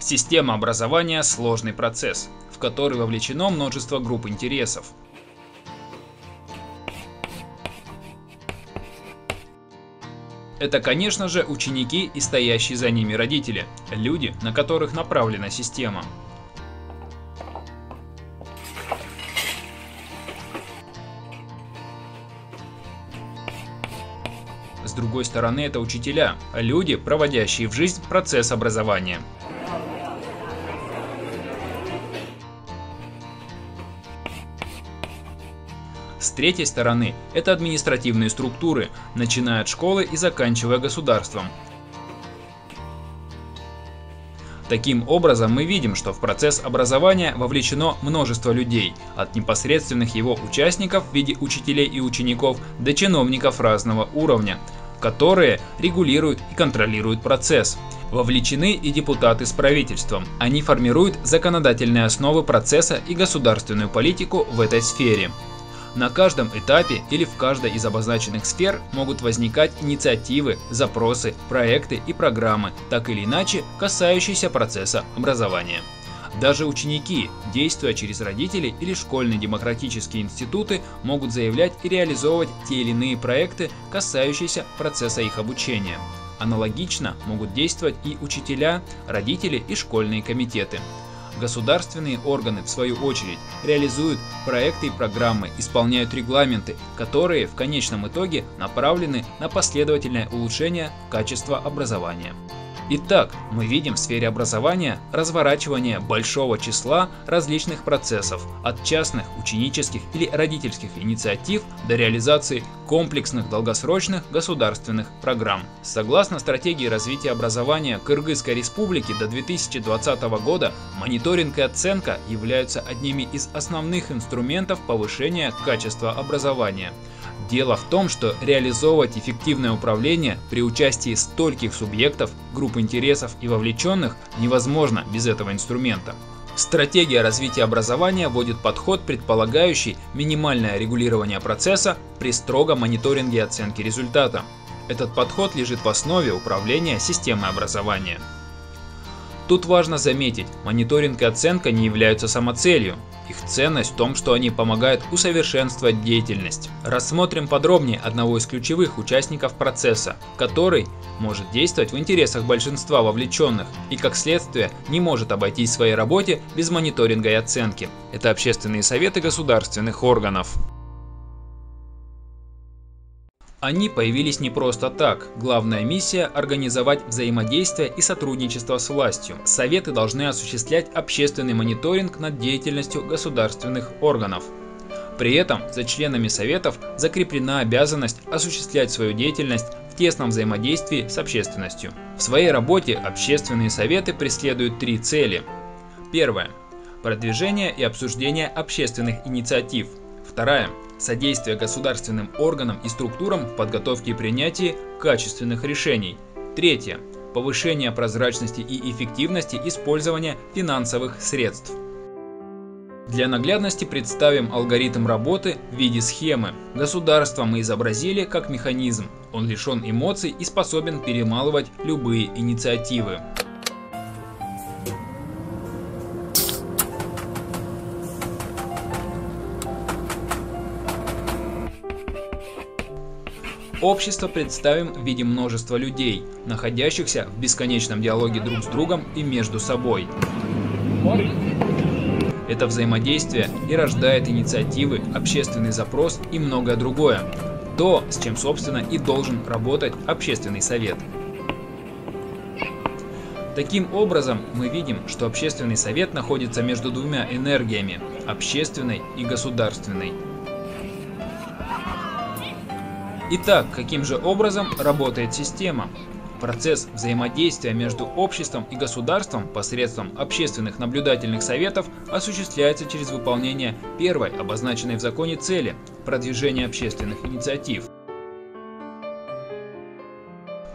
Система образования – сложный процесс, в который вовлечено множество групп интересов. Это, конечно же, ученики и стоящие за ними родители, люди, на которых направлена система. С другой стороны, это учителя, люди, проводящие в жизнь процесс образования. С третьей стороны, это административные структуры, начиная от школы и заканчивая государством. Таким образом, мы видим, что в процесс образования вовлечено множество людей, от непосредственных его участников в виде учителей и учеников до чиновников разного уровня, которые регулируют и контролируют процесс. Вовлечены и депутаты с правительством. Они формируют законодательные основы процесса и государственную политику в этой сфере. На каждом этапе или в каждой из обозначенных сфер могут возникать инициативы, запросы, проекты и программы, так или иначе касающиеся процесса образования. Даже ученики, действуя через родителей или школьные демократические институты, могут заявлять и реализовывать те или иные проекты, касающиеся процесса их обучения. Аналогично могут действовать и учителя, родители и школьные комитеты. Государственные органы, в свою очередь, реализуют проекты и программы, исполняют регламенты, которые в конечном итоге направлены на последовательное улучшение качества образования. Итак, мы видим в сфере образования разворачивание большого числа различных процессов, от частных, ученических или родительских инициатив до реализации комплексных долгосрочных государственных программ. Согласно стратегии развития образования Кыргызской Республики до 2020 года, мониторинг и оценка являются одними из основных инструментов повышения качества образования. Дело в том, что реализовывать эффективное управление при участии стольких субъектов, групп интересов и вовлеченных невозможно без этого инструмента. Стратегия развития образования вводит подход, предполагающий минимальное регулирование процесса при строгом мониторинге и оценке результата. Этот подход лежит в основе управления системой образования. Тут важно заметить, мониторинг и оценка не являются самоцелью. Их ценность в том, что они помогают усовершенствовать деятельность. Рассмотрим подробнее одного из ключевых участников процесса, который может действовать в интересах большинства вовлеченных и, как следствие, не может обойтись в своей работе без мониторинга и оценки. Это общественные советы государственных органов. Они появились не просто так. Главная миссия – организовать взаимодействие и сотрудничество с властью. Советы должны осуществлять общественный мониторинг над деятельностью государственных органов. При этом за членами советов закреплена обязанность осуществлять свою деятельность в тесном взаимодействии с общественностью. В своей работе общественные советы преследуют три цели. Первое – продвижение и обсуждение общественных инициатив. Вторая – содействие государственным органам и структурам в подготовке и принятии качественных решений. Третье – повышение прозрачности и эффективности использования финансовых средств. Для наглядности представим алгоритм работы в виде схемы. Государство мы изобразили как механизм. Он лишен эмоций и способен перемалывать любые инициативы. Общество представим в виде множества людей, находящихся в бесконечном диалоге друг с другом и между собой. Это взаимодействие и рождает инициативы, общественный запрос и многое другое. То, с чем, собственно, и должен работать общественный совет. Таким образом, мы видим, что общественный совет находится между двумя энергиями – общественной и государственной. Итак, каким же образом работает система? Процесс взаимодействия между обществом и государством посредством общественных наблюдательных советов осуществляется через выполнение первой обозначенной в законе цели – продвижение общественных инициатив.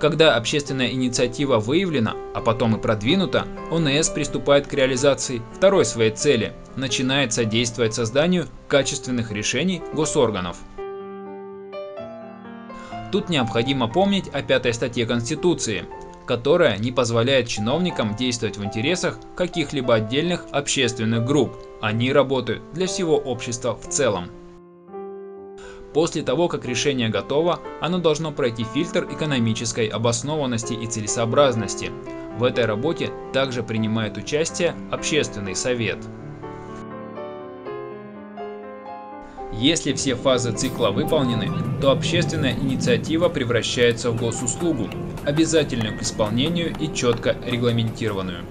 Когда общественная инициатива выявлена, а потом и продвинута, ОНС приступает к реализации второй своей цели – начинает содействовать созданию качественных решений госорганов. Тут необходимо помнить о 5-й статье Конституции, которая не позволяет чиновникам действовать в интересах каких-либо отдельных общественных групп. Они работают для всего общества в целом. После того, как решение готово, оно должно пройти фильтр экономической обоснованности и целесообразности. В этой работе также принимает участие общественный совет. Если все фазы цикла выполнены, то общественная инициатива превращается в госуслугу, обязательную к исполнению и четко регламентированную.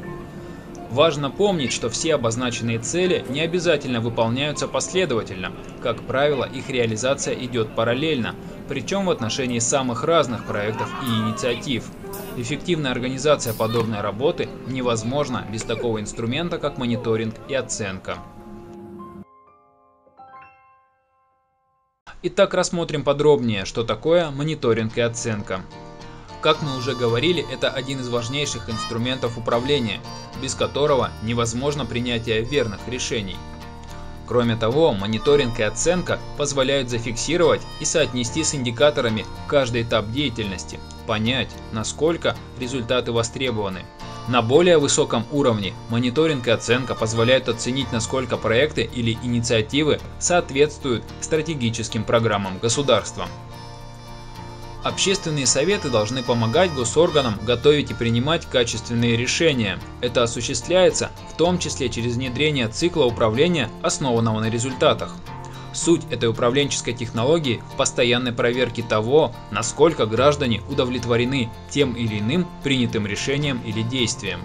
Важно помнить, что все обозначенные цели не обязательно выполняются последовательно. Как правило, их реализация идет параллельно, причем в отношении самых разных проектов и инициатив. Эффективная организация подобной работы невозможна без такого инструмента, как мониторинг и оценка. Итак, рассмотрим подробнее, что такое мониторинг и оценка. Как мы уже говорили, это один из важнейших инструментов управления, без которого невозможно принятие верных решений. Кроме того, мониторинг и оценка позволяют зафиксировать и соотнести с индикаторами каждый этап деятельности, понять, насколько результаты востребованы. На более высоком уровне мониторинг и оценка позволяют оценить, насколько проекты или инициативы соответствуют стратегическим программам государства. Общественные советы должны помогать госорганам готовить и принимать качественные решения. Это осуществляется в том числе через внедрение цикла управления, основанного на результатах. Суть этой управленческой технологии в постоянной проверке того, насколько граждане удовлетворены тем или иным принятым решением или действием.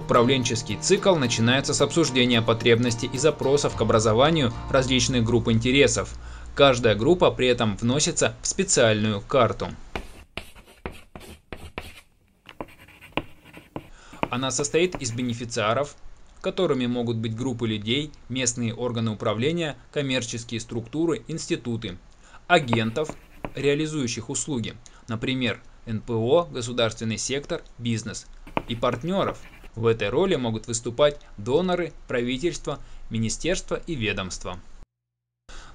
Управленческий цикл начинается с обсуждения потребностей и запросов к образованию различных групп интересов. Каждая группа при этом вносится в специальную карту. Она состоит из бенефициаров, которыми могут быть группы людей, местные органы управления, коммерческие структуры, институты, агентов, реализующих услуги, например, НПО, государственный сектор, бизнес, и партнеров. В этой роли могут выступать доноры, правительства, министерства и ведомства.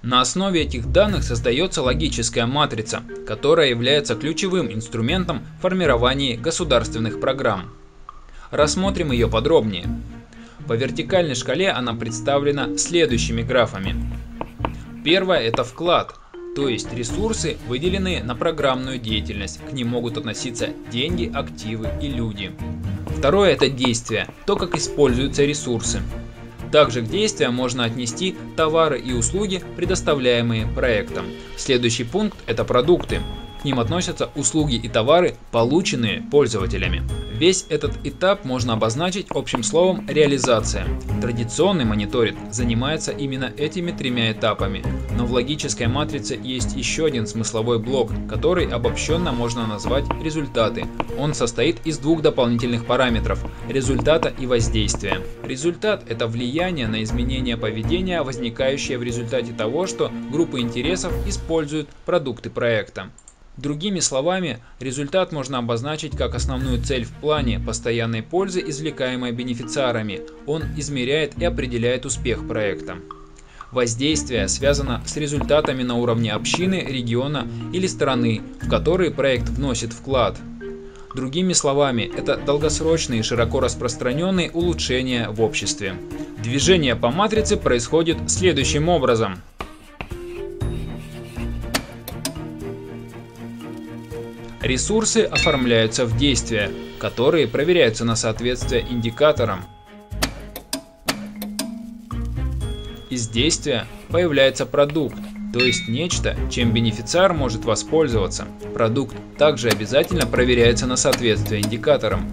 На основе этих данных создается логическая матрица, которая является ключевым инструментом в формировании государственных программ. Рассмотрим ее подробнее. По вертикальной шкале она представлена следующими графами. Первое – это вклад, то есть ресурсы, выделенные на программную деятельность, к ним могут относиться деньги, активы и люди. Второе – это действие, то, как используются ресурсы. Также к действиям можно отнести товары и услуги, предоставляемые проектом. Следующий пункт – это продукты. К ним относятся услуги и товары, полученные пользователями. Весь этот этап можно обозначить общим словом «реализация». Традиционный мониторинг занимается именно этими тремя этапами, но в логической матрице есть еще один смысловой блок, который обобщенно можно назвать результаты. Он состоит из двух дополнительных параметров – результата и воздействия. Результат – это влияние на изменение поведения, возникающее в результате того, что группы интересов используют продукты проекта. Другими словами, результат можно обозначить как основную цель в плане постоянной пользы, извлекаемой бенефициарами. Он измеряет и определяет успех проекта. Воздействие связано с результатами на уровне общины, региона или страны, в которые проект вносит вклад. Другими словами, это долгосрочные и широко распространенные улучшения в обществе. Движение по матрице происходит следующим образом. Ресурсы оформляются в действия, которые проверяются на соответствие индикаторам. Из действия появляется продукт, то есть нечто, чем бенефициар может воспользоваться. Продукт также обязательно проверяется на соответствие индикаторам.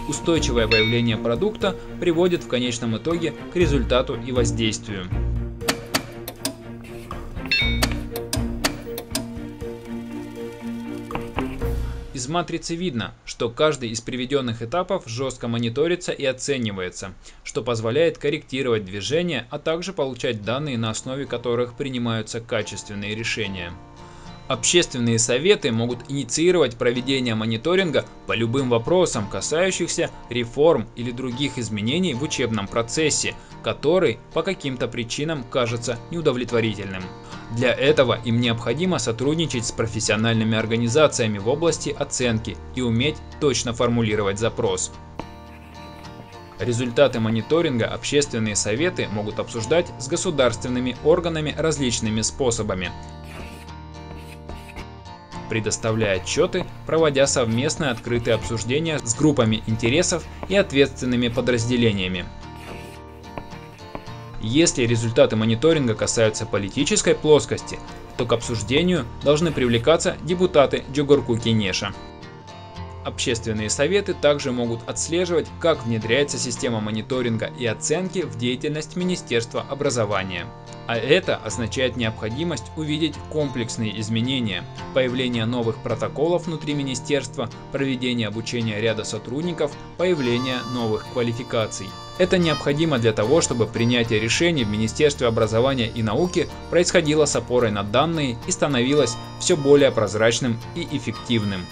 Устойчивое появление продукта приводит в конечном итоге к результату и воздействию. Из матрицы видно, что каждый из приведенных этапов жестко мониторится и оценивается, что позволяет корректировать движение, а также получать данные, на основе которых принимаются качественные решения. Общественные советы могут инициировать проведение мониторинга по любым вопросам, касающихся реформ или других изменений в учебном процессе, который по каким-то причинам кажется неудовлетворительным. Для этого им необходимо сотрудничать с профессиональными организациями в области оценки и уметь точно формулировать запрос. Результаты мониторинга общественные советы могут обсуждать с государственными органами различными способами, предоставляя отчеты, проводя совместные открытые обсуждения с группами интересов и ответственными подразделениями. Если результаты мониторинга касаются политической плоскости, то к обсуждению должны привлекаться депутаты Джугурку Кенеша. Общественные советы также могут отслеживать, как внедряется система мониторинга и оценки в деятельность Министерства образования. А это означает необходимость увидеть комплексные изменения, появление новых протоколов внутри министерства, проведение обучения ряда сотрудников, появление новых квалификаций. Это необходимо для того, чтобы принятие решений в Министерстве образования и науки происходило с опорой на данные и становилось все более прозрачным и эффективным.